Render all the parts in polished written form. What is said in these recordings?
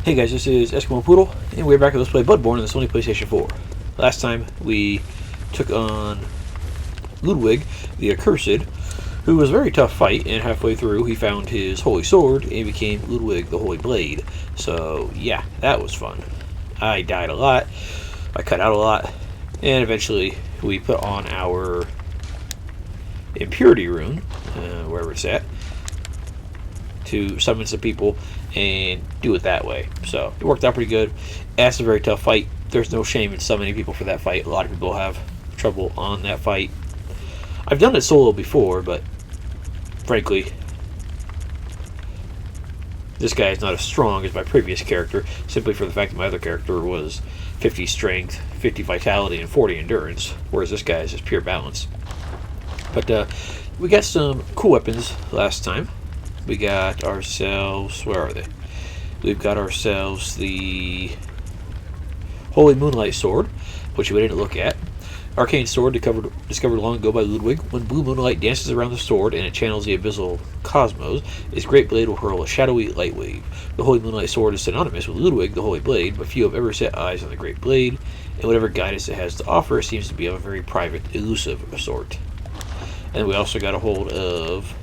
Hey guys, this is Eskimo Poodle, and we're back to Let's Play Bloodborne on the Sony PlayStation 4. Last time we took on Ludwig, the Accursed, who was a very tough fight, and halfway through he found his Holy Sword and became Ludwig the Holy Blade. So yeah, that was fun. I died a lot, I cut out a lot, and eventually we put on our Impurity Rune, wherever it's at, to summon some people and do it that way. So it worked out pretty good. That's a very tough fight. There's no shame in summoning people for that fight. A lot of people have trouble on that fight. I've done it solo before, but frankly, this guy is not as strong as my previous character, simply for the fact that my other character was 50 strength, 50 vitality, and 40 endurance, whereas this guy is just pure balance. But we got some cool weapons last time. We got ourselves, where are they? We've got ourselves the Holy Moonlight Sword, which we didn't look at. Arcane Sword, discovered long ago by Ludwig. When blue moonlight dances around the sword and it channels the abyssal cosmos, its great blade will hurl a shadowy light wave. The Holy Moonlight Sword is synonymous with Ludwig, the Holy Blade, but few have ever set eyes on the great blade, and whatever guidance it has to offer, it seems to be of a very private, elusive sort. And we also got a hold of...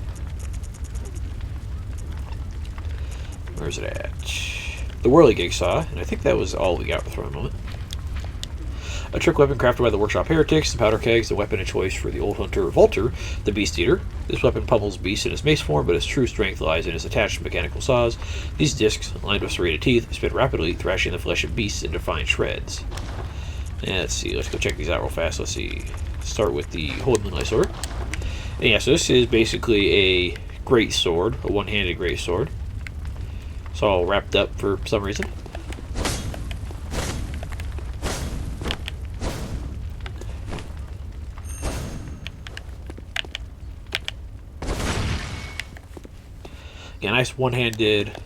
where's it at? The Whirligig Saw, and I think that was all we got for a moment. A trick weapon crafted by the Workshop Heretics, the Powder Kegs, the weapon of choice for the old hunter Volter, the Beast Eater. This weapon pummels beasts in its mace form, but its true strength lies in its attached mechanical saws. These discs, lined with serrated teeth, spin rapidly, thrashing the flesh of beasts into fine shreds. And let's see, let's go check these out real fast. Let's see. Start with the Holy Moonlight Sword. And yeah, so this is basically a great sword, a one-handed great sword. It's all wrapped up for some reason. Yeah, nice one-handed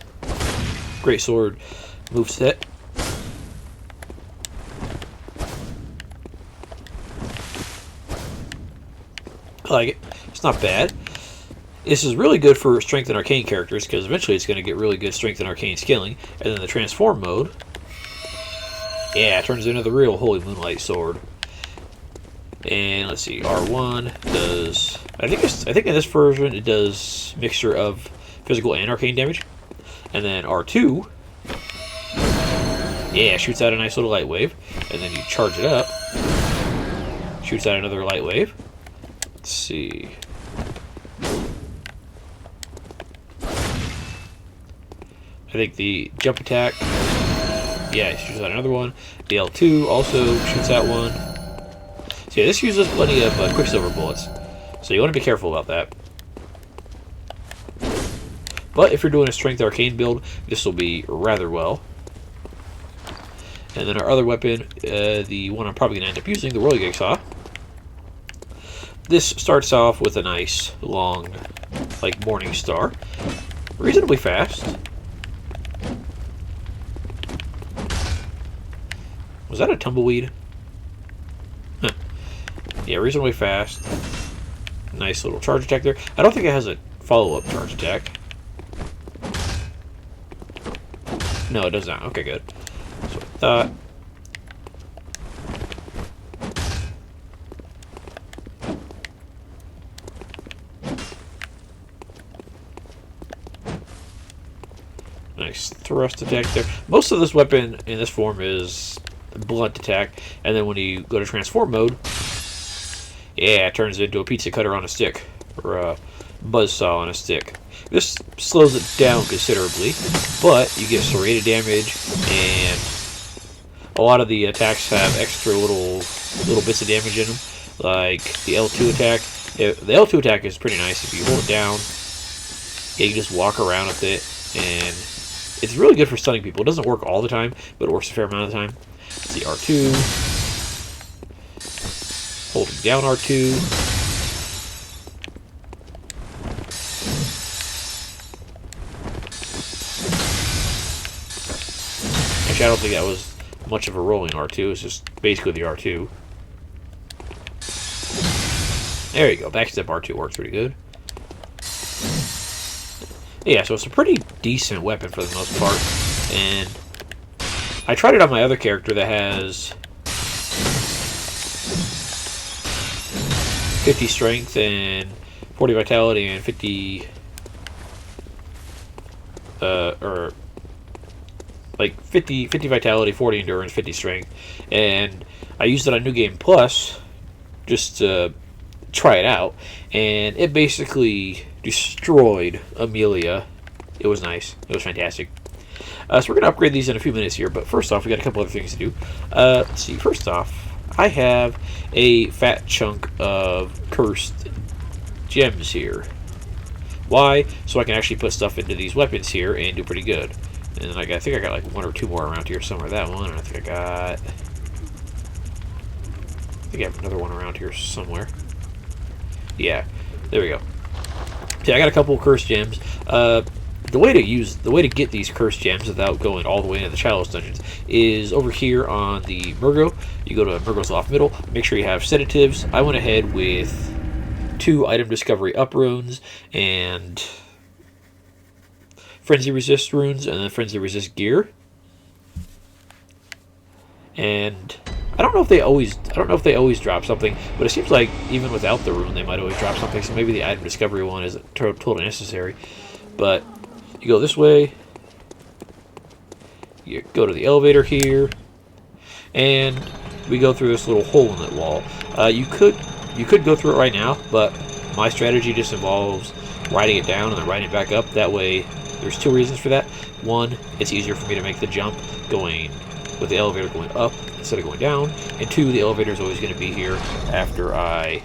great sword moveset. I like it. It's not bad. This is really good for strength and arcane characters, because eventually it's going to get really good strength and arcane scaling. And then the transform mode, yeah, it turns into the real Holy Moonlight Sword. And let's see, R1 does, I think in this version it does mixture of physical and arcane damage. And then R2, yeah, shoots out a nice little light wave. And then you charge it up, shoots out another light wave. Let's see. I think the jump attack, yeah, it shoots out another one. The L2 also shoots out one. So yeah, this uses plenty of Quicksilver bullets, so you want to be careful about that. But if you're doing a strength arcane build, this will be rather well. And then our other weapon, the one I'm probably going to end up using, the Whirligig Saw. This starts off with a nice, long, like, morning star. Reasonably fast. Was that a tumbleweed? Huh. Yeah, reasonably fast. Nice little charge attack there. I don't think it has a follow-up charge attack. No, it does not. Okay, good. That's what I thought. Nice thrust attack there. Most of this weapon in this form is blunt attack, and then when you go to transform mode, yeah, it turns into a pizza cutter on a stick, or a buzzsaw on a stick. This slows it down considerably, but you get serrated damage, and a lot of the attacks have extra little bits of damage in them, like the L2 attack. The L2 attack is pretty nice. If you hold it down, yeah, you just walk around with it, and it's really good for stunning people. It doesn't work all the time, but it works a fair amount of the time. It's the R2. Holding down R2. Actually, I don't think that was much of a rolling R2. It's just basically the R2. There you go. Backstep R2 works pretty good. Yeah, so it's a pretty decent weapon for the most part. And I tried it on my other character that has 50 strength and 40 vitality and 50 or like 50 vitality, 40 endurance, 50 strength, and I used it on New Game Plus just to try it out, and it basically destroyed Amelia. It was nice. It was fantastic. So we're going to upgrade these in a few minutes here, but first off, we got a couple other things to do. Let's see. First off, I have a fat chunk of cursed gems here. Why? So I can actually put stuff into these weapons here and do pretty good. And I think I got like one or two more around here somewhere. That one, and I think I have another one around here somewhere. Yeah, there we go. See, I got a couple of cursed gems. The way to get these cursed gems without going all the way into the Chalice dungeons is over here on the Murgo. You go to Murgo's Loft Middle. Make sure you have sedatives. I went ahead with 2 item discovery up runes and frenzy resist runes, and then frenzy resist gear. And I don't know if they always drop something, but it seems like even without the rune, they might always drop something. So maybe the item discovery one isn't totally necessary. But you go this way. You go to the elevator here, and we go through this little hole in that wall. You could go through it right now, but my strategy just involves riding it down and then riding it back up. That way, there's 2 reasons for that. One, it's easier for me to make the jump going with the elevator going up instead of going down. And 2, the elevator is always going to be here after I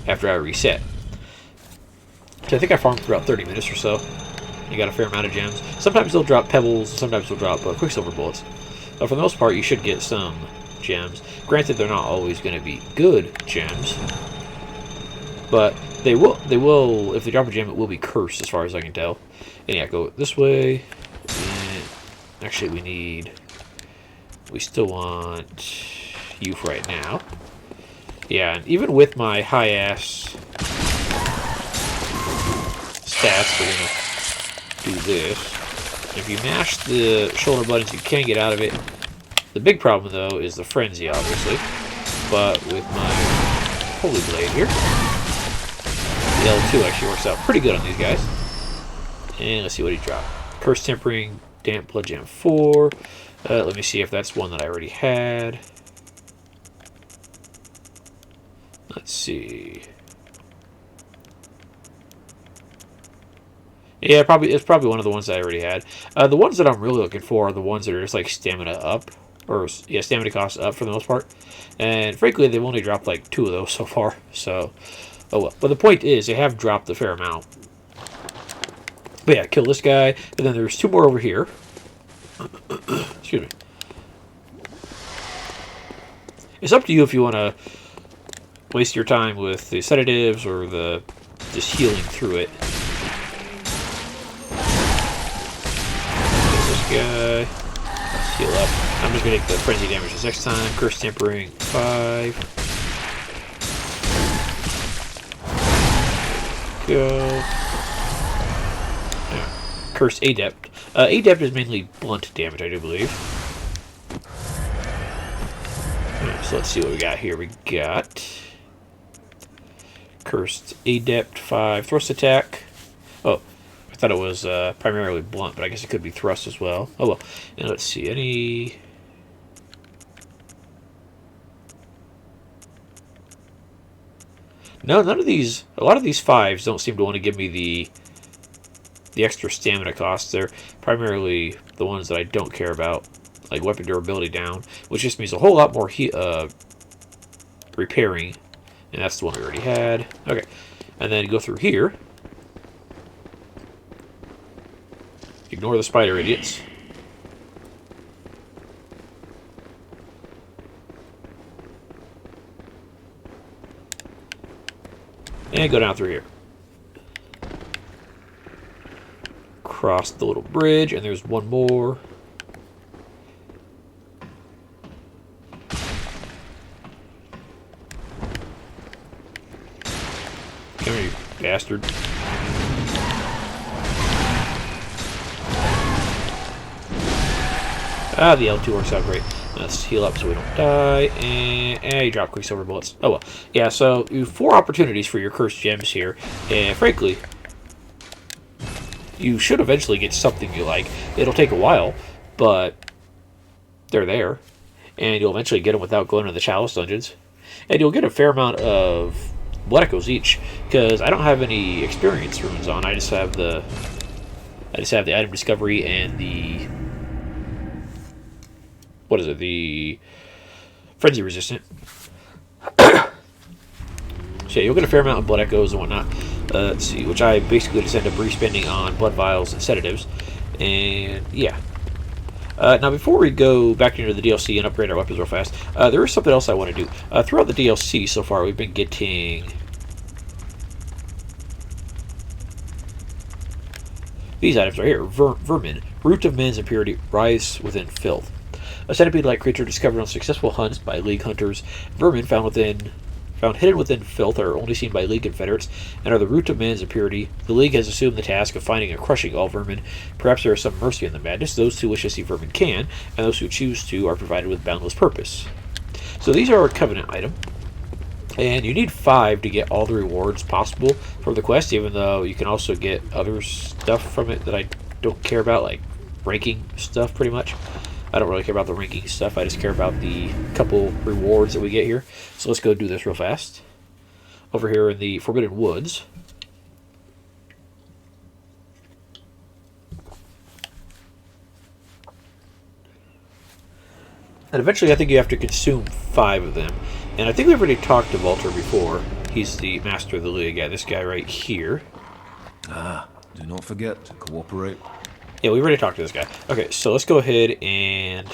reset. So I think I farmed for about 30 minutes or so. You got a fair amount of gems. Sometimes they'll drop pebbles, sometimes they'll drop Quicksilver bullets. But for the most part, you should get some gems. Granted, they're not always going to be good gems, but they will. If they drop a gem, it will be cursed, as far as I can tell. And yeah, go this way. And actually, we still want you for right now. Yeah, and even with my high ass stats, we're gonna do this. If you mash the shoulder buttons, you can get out of it. The big problem, though, is the frenzy, obviously. But with my holy blade here, the L2 actually works out pretty good on these guys. And let's see what he dropped. Curse Tempering, Damp Blood Gem 4. Let me see if that's one that I already had. Let's see. Yeah, it's probably one of the ones that I already had. The ones that I'm really looking for are the ones that are just like stamina up. Or, yeah, stamina cost up for the most part. And frankly, they've only dropped like 2 of those so far. So, oh well. But the point is, they have dropped a fair amount. But yeah, kill this guy. And then there's 2 more over here. Excuse me. It's up to you if you want to waste your time with the sedatives or the just healing through it. Guy. Let's heal up. I'm just going to take the frenzy damage this next time. Curse Tempering 5. Go. Yeah. Curse Adept. Adept is mainly blunt damage, I do believe. Right, so let's see what we got here. We got Cursed Adept 5 thrust attack. Oh. I thought it was primarily blunt, but I guess it could be thrust as well. Oh well. And let's see, any... No, none of these... A lot of these 5s don't seem to want to give me the extra stamina costs. They're primarily the ones that I don't care about, like weapon durability down, which just means a whole lot more repairing. And that's the one we already had. Okay. And then go through here. Ignore the spider idiots. And go down through here. Cross the little bridge, and there's one more. Come here, you bastard. Ah, the L2 works out great. Let's heal up so we don't die. And you drop Quicksilver bullets. Oh well. Yeah, so you have 4 opportunities for your cursed gems here. And frankly, you should eventually get something you like. It'll take a while, but they're there. And you'll eventually get them without going to the Chalice dungeons. And you'll get a fair amount of Blood Echoes each, because I don't have any experience runes on. I just have the item discovery and the... What is it? The Frenzy Resistant. So yeah, you'll get a fair amount of Blood Echoes and whatnot. Let's see, which I basically just end up re-spending on Blood Vials and Sedatives. And yeah. Now, before we go back into the DLC and upgrade our weapons real fast, there is something else I want to do. Throughout the DLC so far, we've been getting... these items right here. Vermin. Root of men's impurity. Rise within filth. A centipede-like creature discovered on successful hunts by League hunters. Vermin found hidden within filth are only seen by League Confederates and are the root of man's impurity. The League has assumed the task of finding and crushing all vermin. Perhaps there is some mercy in the madness. Those who wish to see vermin can, and those who choose to are provided with boundless purpose. So these are a Covenant item. And you need 5 to get all the rewards possible from the quest, even though you can also get other stuff from it that I don't care about, like ranking stuff pretty much. I don't really care about the ranking stuff. I just care about the couple rewards that we get here. So let's go do this real fast. Over here in the Forbidden Woods. And eventually I think you have to consume 5 of them. And I think we've already talked to Walter before. He's the Master of the League. Yeah, this guy right here. Ah, do not forget to cooperate. Yeah, we've already talked to this guy. Okay, so let's go ahead and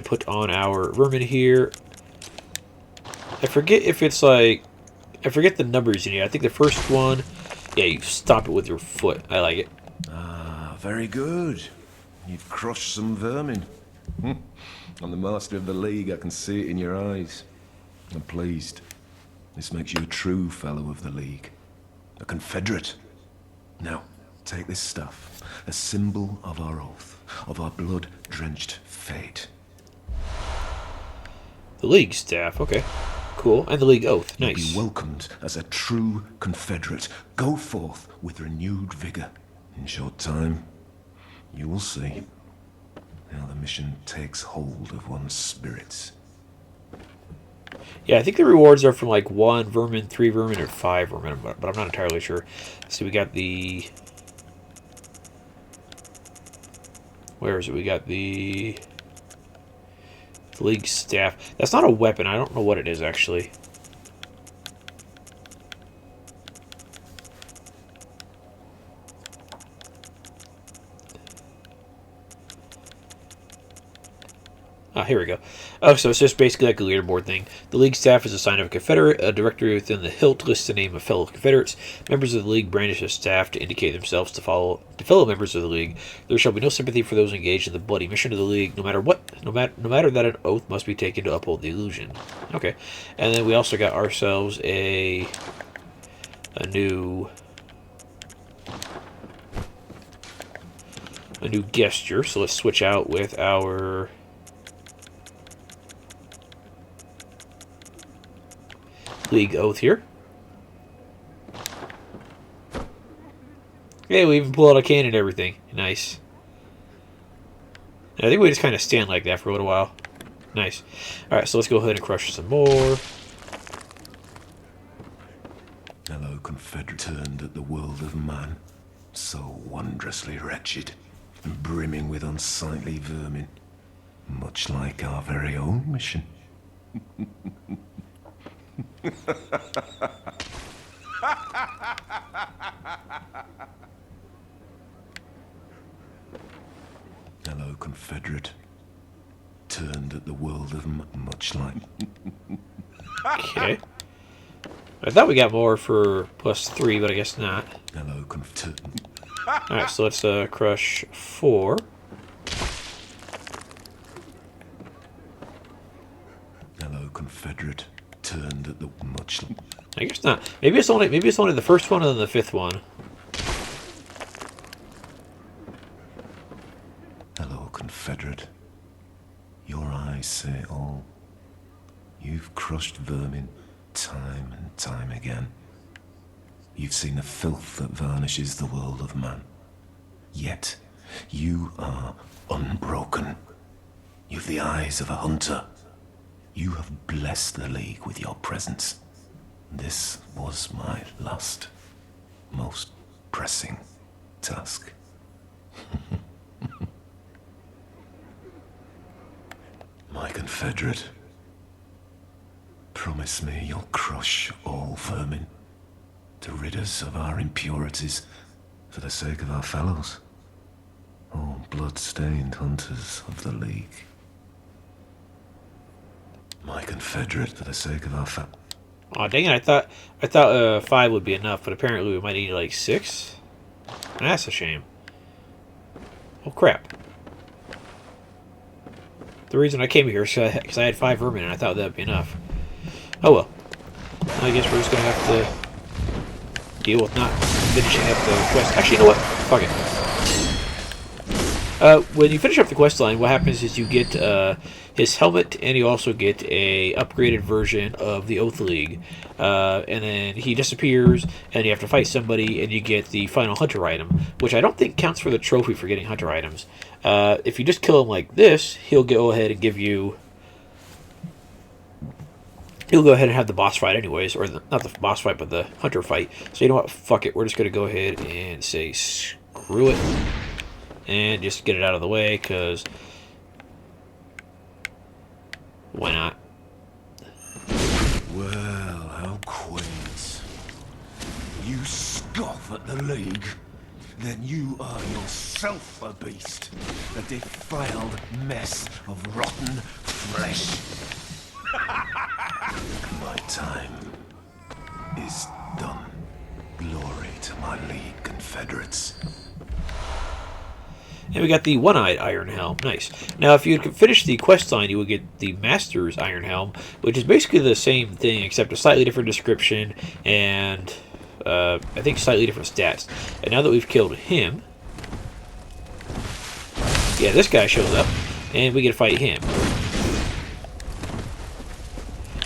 put on our vermin here. I forget if it's like... I forget the numbers you need. I think the first one... Yeah, you stop it with your foot. I like it. Ah, very good. You've crushed some vermin. I'm the Master of the League. I can see it in your eyes. I'm pleased. This makes you a true fellow of the League. A Confederate. Now, take this stuff. A symbol of our oath. Of our blood-drenched fate. The League staff. Okay. Cool. And the League oath. Nice. You'll be welcomed as a true Confederate. Go forth with renewed vigor. In short time, you will see how the mission takes hold of one's spirits. Yeah, I think the rewards are from like 1 vermin, 3 vermin, or 5 vermin, but I'm not entirely sure. So we got the... Where is it? We got the League staff. That's not a weapon. I don't know what it is, actually. Ah, here we go. Oh, so it's just basically like a leaderboard thing. The League staff is a sign of a Confederate. A directory within the hilt lists the name of fellow Confederates. Members of the League brandish a staff to indicate themselves to fellow members of the League. There shall be no sympathy for those engaged in the bloody mission of the League, no matter what. No matter that an oath must be taken to uphold the illusion. Okay, and then we also got ourselves a new gesture. So let's switch out with our League oath here. Yeah, we even pull out a cannon and everything. Nice. And I think we just kind of stand like that for a little while. Nice. Alright, so let's go ahead and crush some more. Hello, Confederate, turned at the world of man. So wondrously wretched and brimming with unsightly vermin. Much like our very own mission. Hello, Confederate. Turned at the world of much like... Okay. I thought we got more for +3, but I guess not. Hello, Confederate. Alright, so let's crush 4. Hello, Confederate. Turned at the much... I guess not. Maybe it's only the first one and then the 5th one. Confederate. Your eyes say it all. You've crushed vermin time and time again. You've seen the filth that varnishes the world of man. Yet, you are unbroken. You've the eyes of a hunter. You have blessed the League with your presence. This was my last, most pressing task. My Confederate, promise me you'll crush all vermin to rid us of our impurities for the sake of our fellows, all blood-stained hunters of the League. My Confederate, for the sake of our Oh dang it! I thought 5 would be enough, but apparently we might need like 6. That's a shame. Oh crap! The reason I came here is because I had 5 vermin and I thought that'd be enough. Oh well. I guess we're just gonna have to deal with not finishing up the quest. Actually, you know what? Fuck it. When you finish up the quest line, what happens is you get his helmet, and you also get a upgraded version of the Oath League. And then he disappears, and you have to fight somebody, and you get the final hunter item, which I don't think counts for the trophy for getting hunter items. If you just kill him like this, he'll go ahead and give you... He'll go ahead and have the boss fight anyways, or not the boss fight, but the hunter fight. So you know what? Fuck it. We're just going to go ahead and say screw it. And just get it out of the way, because why not? Well, how quaint. You scoff at the League? Then you are yourself a beast. A defiled mess of rotten flesh. My time is done. Glory to my League Confederates. And we got the one-eyed Iron Helm. Nice. Now, if you could finish the quest line, you would get the Master's Iron Helm, which is basically the same thing, except a slightly different description, and I think slightly different stats. And now that we've killed him, yeah, this guy shows up, and we get to fight him.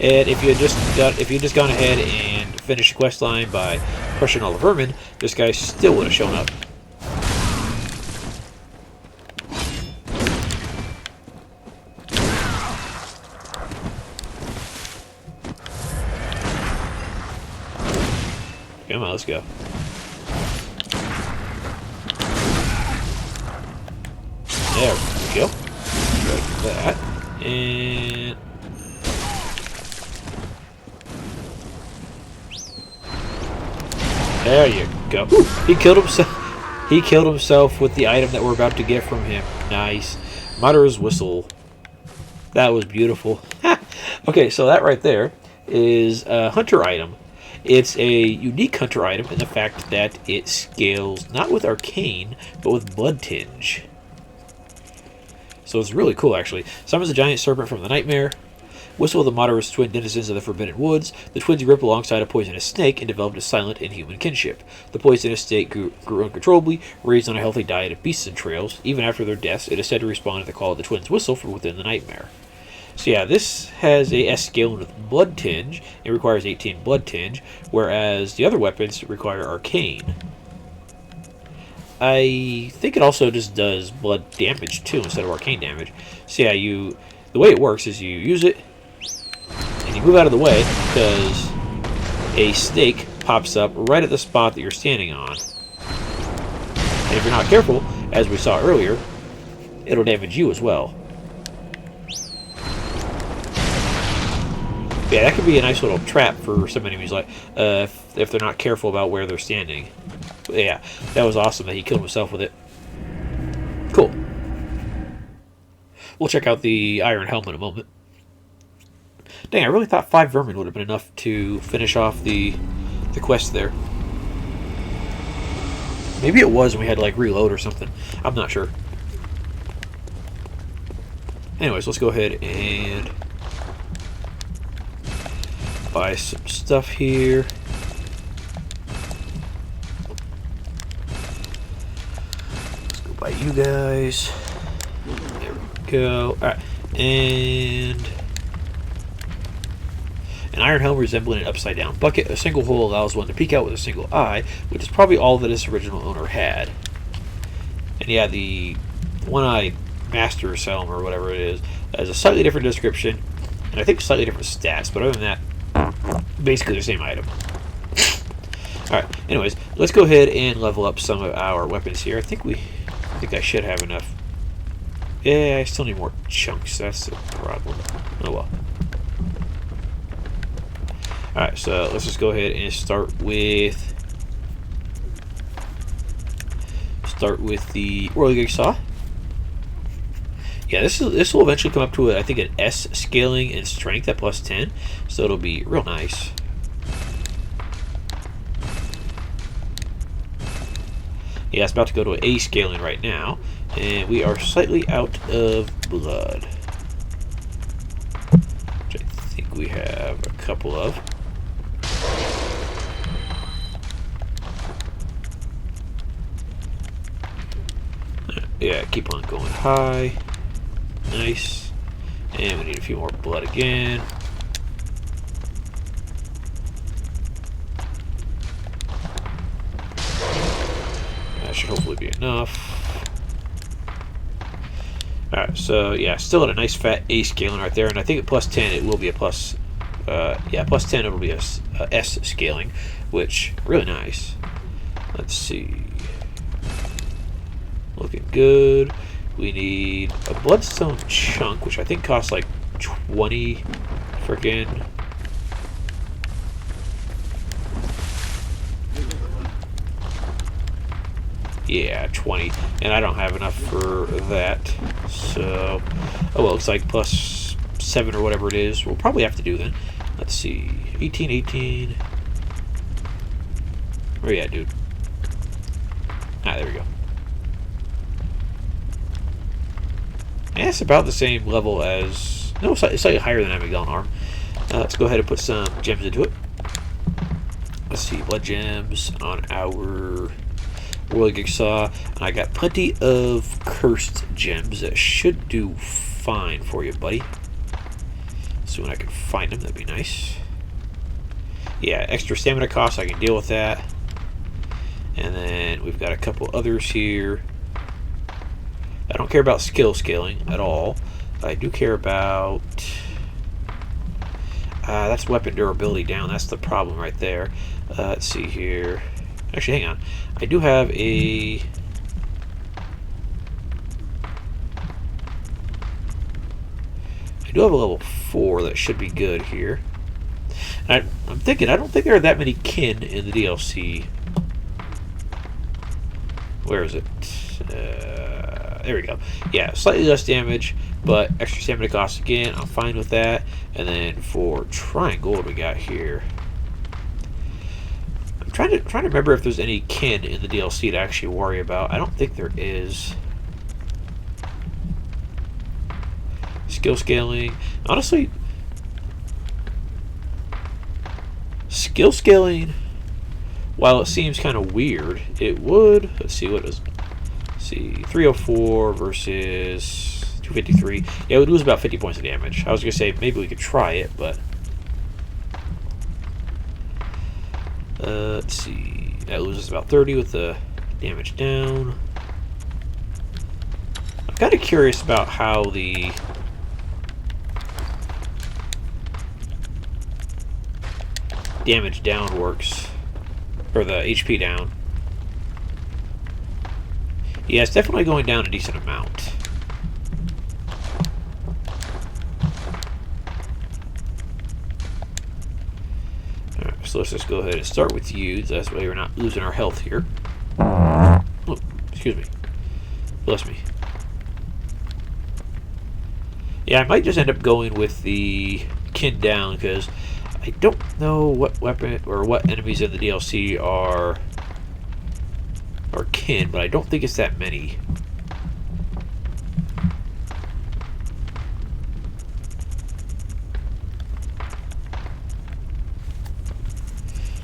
And if you had just gone ahead and finished the quest line by crushing all the vermin, this guy still would have shown up. Come on, let's go. There we go. Like that. And... there you go. Ooh, he killed himself. He killed himself with the item that we're about to get from him. Nice. Mutter's Whistle. That was beautiful. Okay, so that right there is a hunter item. It's a unique hunter item in the fact that it scales not with Arcane, but with Blood Tinge. So it's really cool, actually. Summons a giant serpent from the nightmare. Whistle the Motter's twin denizens of the Forbidden Woods. The twins grip alongside a poisonous snake and developed a silent inhuman kinship. The poisonous snake grew uncontrollably, raised on a healthy diet of beast's entrails. Even after their deaths, it is said to respond to the call of the twins' whistle from within the nightmare. So yeah, this has a S scale with Blood Tinge. It requires 18 Blood Tinge, whereas the other weapons require Arcane. I think it also just does blood damage too instead of arcane damage. So yeah, the way it works is you use it and you move out of the way because a snake pops up right at the spot that you're standing on. And if you're not careful, as we saw earlier, it'll damage you as well. Yeah, that could be a nice little trap for some enemies, like if they're not careful about where they're standing. But yeah, that was awesome that he killed himself with it. Cool. We'll check out the Iron Helm in a moment. Dang, I really thought 5 vermin would have been enough to finish off the quest there. Maybe it was and we had to like reload or something. I'm not sure. Anyways, let's go ahead and buy some stuff here. Let's go buy you guys. There we go. Alright. And an iron helm resembling an upside-down bucket. A single hole allows one to peek out with a single eye, which is probably all that its original owner had. And yeah, the one-eyed master's helm, or whatever it is, has a slightly different description, and I think slightly different stats, but other than that, basically the same item. Alright, anyways, let's go ahead and level up some of our weapons here. I think I should have enough. Yeah, I still need more chunks, that's the problem. Oh well. Alright, so let's just go ahead and start with the whirligig saw. Yeah, this will eventually come up to I think an S scaling and strength at +10, so it'll be real nice. Yeah, it's about to go to an A scaling right now, and we are slightly out of blood, which I think we have a couple of. Yeah, keep on going high. Nice. And we need a few more blood again. That should hopefully be enough. Alright, so yeah, still at a nice fat A scaling right there, and I think at +10 it will be a plus. Yeah, +10 it'll be a S scaling, which really nice. Let's see. Looking good. We need a bloodstone chunk, which I think costs like 20 friggin'. Yeah, 20. And I don't have enough for that. So, oh well, looks like +7 or whatever it is. We'll probably have to do then. Let's see. 18, 18. Where you at, dude? Ah, there we go. And it's about the same level as... No, it's slightly higher than Amygdala Arm. Let's go ahead and put some gems into it. Let's see, blood gems on our whirligig saw. And I got plenty of cursed gems that should do fine for you, buddy. So when I can find them, that'd be nice. Yeah, extra stamina costs, I can deal with that. And then we've got a couple others here. I don't care about skill scaling at all. I do care about... that's weapon durability down. That's the problem right there. Let's see here. Actually, hang on. I do have a... I do have a level 4 that should be good here. And I'm thinking, I don't think there are that many kin in the DLC. Where is it? There we go. Yeah, slightly less damage, but extra stamina costs again. I'm fine with that. And then for triangle, what do we got here? I'm trying to remember if there's any kin in the DLC to actually worry about. I don't think there is. Skill scaling. Honestly, skill scaling, while it seems kind of weird, it would... Let's see, what is... See, 304 versus 253. Yeah, it would lose about 50 points of damage. I was going to say, maybe we could try it, but... let's see. That loses about 30 with the damage down. I'm kind of curious about how the... damage down works. Or the HP down. Yeah, it's definitely going down a decent amount. Alright, so let's just go ahead and start with you. So that's why we're not losing our health here. Oh, excuse me. Bless me. Yeah, I might just end up going with the kin down, because I don't know what weapon or what enemies in the DLC are kin, but I don't think it's that many.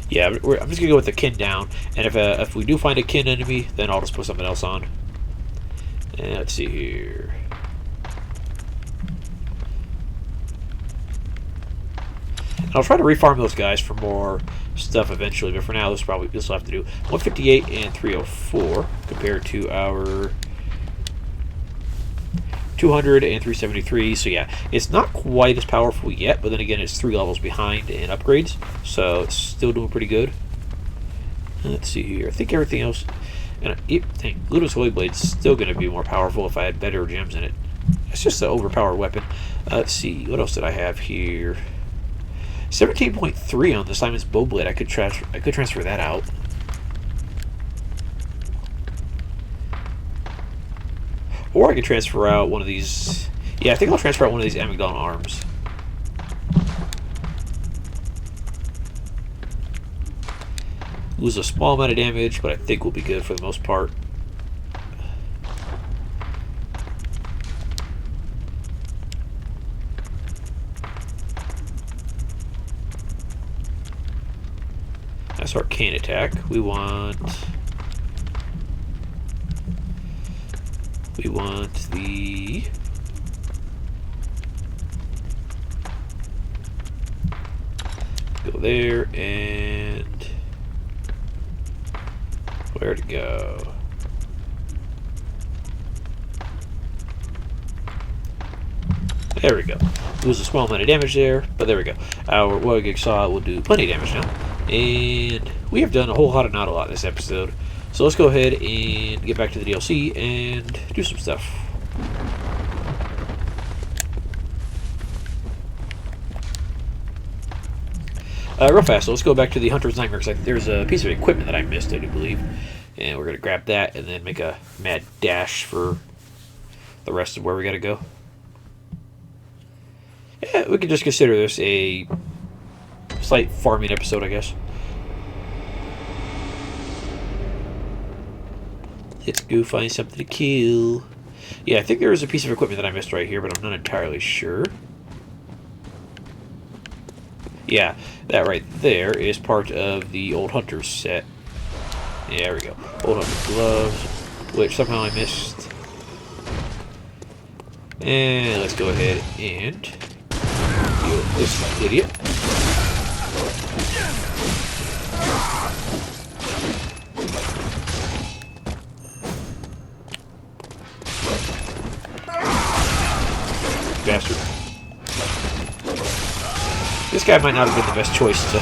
Yeah, I'm just gonna go with the kin down, and if we do find a kin enemy, then I'll just put something else on. And let's see here. I'll try to refarm those guys for more stuff eventually, but for now, this will have to do 158 and 304 compared to our 200 and 373. So yeah, it's not quite as powerful yet, but then again, it's 3 levels behind in upgrades, so it's still doing pretty good. Let's see here. I think everything else, and I think Ludo's Holy Blade's still going to be more powerful if I had better gems in it. It's just an overpowered weapon. Let's see, what else did I have here? 17.3 on the Simon's Bowblade. I could transfer that out. Or I could transfer out one of these. Yeah, I think I'll transfer out one of these Amygdala arms. Lose a small amount of damage, but I think we'll be good for the most part. That's arcane attack. We want the go there, and where to go? There we go. Lose a small amount of damage there, but there we go. Our Warrior Gig Saw will do plenty of damage now. And we have done a whole lot of not a lot this episode. So let's go ahead and get back to the DLC and do some stuff. Real fast, so let's go back to the Hunter's Nightmare, because there's a piece of equipment that I missed, I do believe. And we're going to grab that and then make a mad dash for the rest of where we got to go. Yeah, we can just consider this a slight farming episode, I guess. Let's go find something to kill. Yeah, I think there is a piece of equipment that I missed right here, but I'm not entirely sure. Yeah, that right there is part of the Old Hunter's set. Yeah, there we go. Old Hunter gloves, which somehow I missed. And let's go ahead and deal with this idiot. Bastard. This guy might not have been the best choice to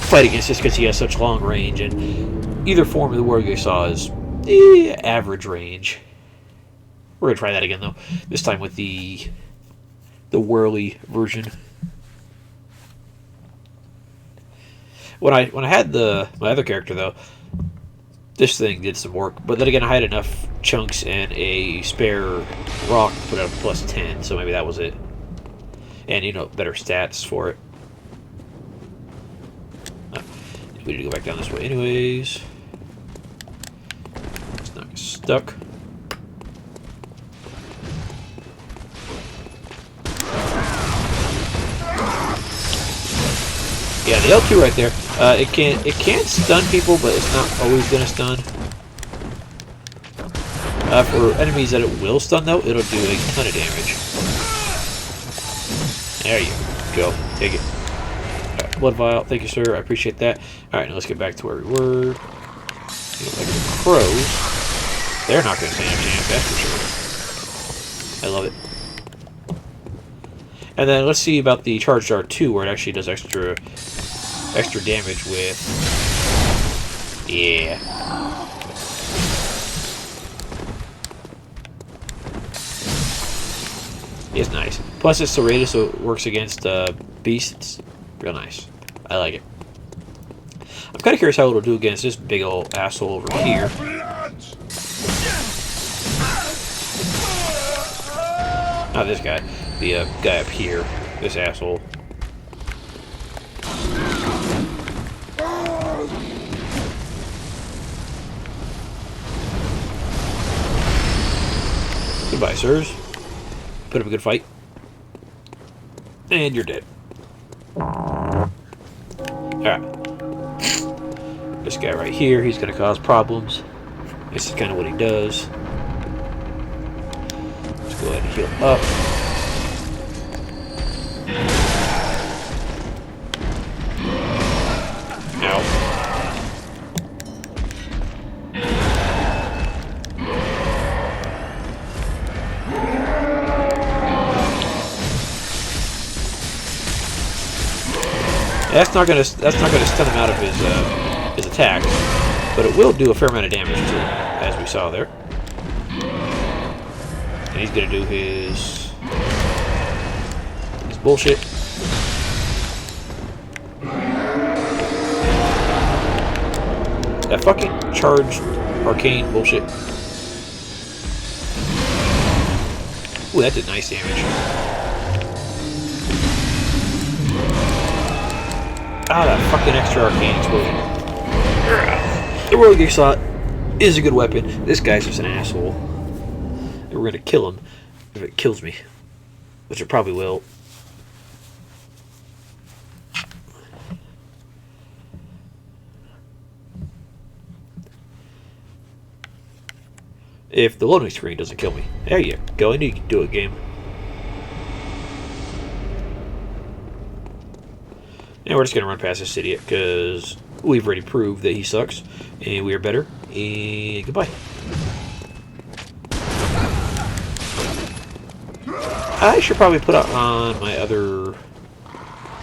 fight against just because he has such long range, and either form of the Warrior Saw is average range. We're gonna try that again though. This time with the whirly version. When I had my other character though, this thing did some work, but then again I had enough chunks and a spare rock to put out a plus 10, so maybe that was it. And, you know, better stats for it. We need to go back down this way anyways. Let's not get stuck. Yeah, the L2 right there. It can't stun people, but it's not always gonna stun. For enemies that it will stun though, it'll do a ton of damage. There you go. Take it. Right, blood vial. Thank you, sir. I appreciate that. Alright, now let's get back to where we were. Like the crows. They're not going to stand a chance, that's for sure. I love it. And then let's see about the Charge Jar 2, where it actually does extra damage with... Yeah. It's nice. Plus it's serrated, so it works against beasts. Real nice. I like it. I'm kind of curious how it'll do against this big old asshole over here. Not this guy. The guy up here. This asshole. Goodbye, sirs. Put up a good fight. And you're dead. Alright. This guy right here, he's going to cause problems. This is kind of what he does. Let's go ahead and heal up. That's not gonna stun him out of his attacks, but it will do a fair amount of damage to him, as we saw there. And he's gonna do his bullshit. That fucking charged arcane bullshit. Ooh, that did nice damage. Ah, that fucking extra arcane explosion. The Royal Gear Slot is a good weapon. This guy's just an asshole. And we're gonna kill him if it kills me. Which it probably will. If the loading screen doesn't kill me. There you go. I knew you could do it, game. And we're just going to run past this idiot because we've already proved that he sucks. And we are better. And goodbye. I should probably put on my other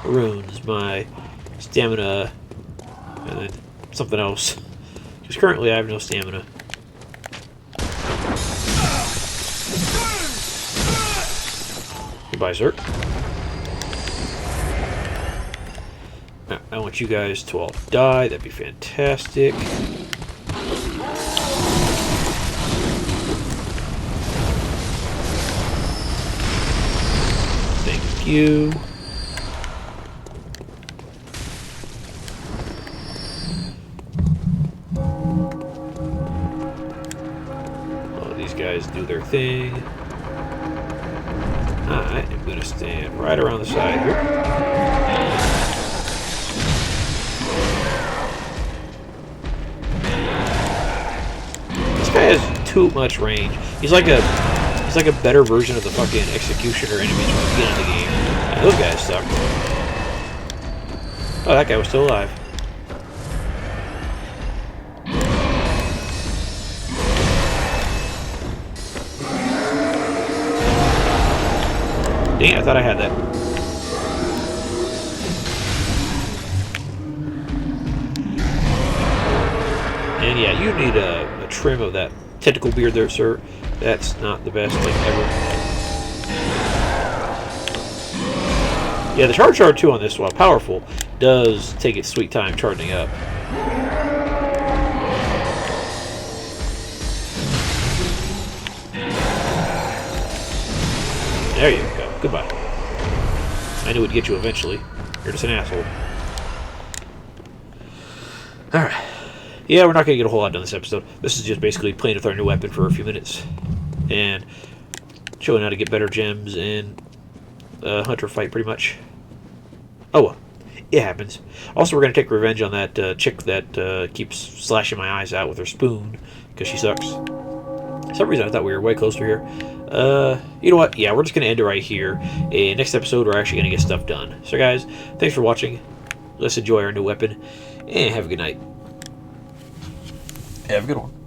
runes. My stamina and then something else. Because currently I have no stamina. Goodbye, sir. Now, I want you guys to all die. That'd be fantastic. Thank you. Well, these guys do their thing. I am going to stand right around the side here. This guy has too much range. He's like a better version of the fucking executioner enemies from the beginning of the game. And those guys suck. Oh, that guy was still alive. Dang, I thought I had that. And yeah, you need a trim of that tentacle beard there, sir. That's not the best thing ever. Yeah, the charge R2 on this, while powerful, does take its sweet time charging up. There you go. Goodbye. I knew it'd get you eventually. You're just an asshole. Alright. Yeah, we're not going to get a whole lot done this episode. This is just basically playing with our new weapon for a few minutes. And showing how to get better gems and hunter fight, pretty much. Oh well. It happens. Also, we're going to take revenge on that chick that keeps slashing my eyes out with her spoon. Because she sucks. For some reason, I thought we were way closer here. You know what? Yeah, we're just going to end it right here. And next episode, we're actually going to get stuff done. So, guys, thanks for watching. Let's enjoy our new weapon. And have a good night. Have a good one.